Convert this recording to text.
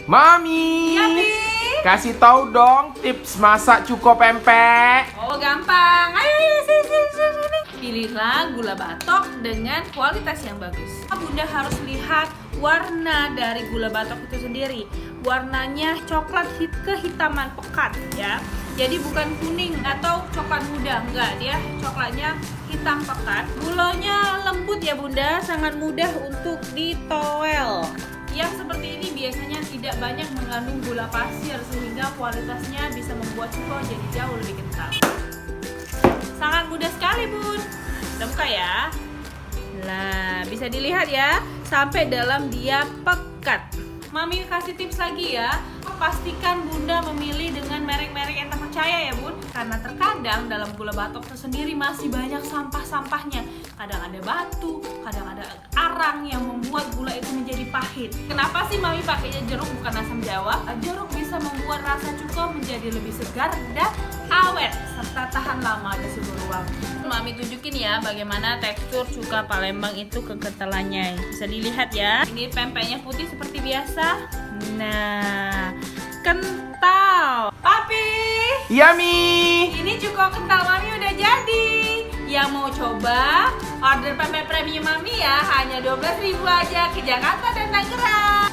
Mami, Iya, Pi. kasih tahu dong tips masak cuko pempek. Oh, gampang. Ayo, sini. Pilihlah gula batok dengan kualitas yang bagus. Bunda harus lihat warna dari gula batok itu sendiri. Warnanya coklat kehitaman pekat ya. Jadi bukan kuning atau coklat muda, enggak, dia coklatnya hitam pekat. Gulanya lembut ya Bunda, sangat mudah untuk ditoel. Yang seperti ini biasanya tidak banyak mengandung gula pasir sehingga kualitasnya bisa membuat cuko jadi jauh lebih kental. Sangat mudah sekali Bun. Kita buka ya. Nah, bisa dilihat ya, sampai dalam dia pekat. Mami kasih tips lagi ya. Pastikan Bunda memilih dengan merek-merek yang terpercaya ya Bun. Karena terkadang dalam gula batok itu sendiri masih banyak sampah-sampahnya. Kadang ada batu, kadang ada arang yang membuat gula itu menjadi pahit. Kenapa sih Mami pakainya jeruk bukan asam jawa? Jeruk bisa membuat rasa cuko menjadi lebih segar dan awet serta tahan lama di suhu ruang. Mami tunjukin ya bagaimana tekstur cuka Palembang itu kekentalannya. Bisa dilihat ya. Ini pempeknya putih seperti biasa. Nah, kental. Papi, Yummy. ini cuko kental Mami udah jadi. Yang mau coba order pempek premium Mami ya, hanya 12.000 aja ke Jakarta dan Tangerang.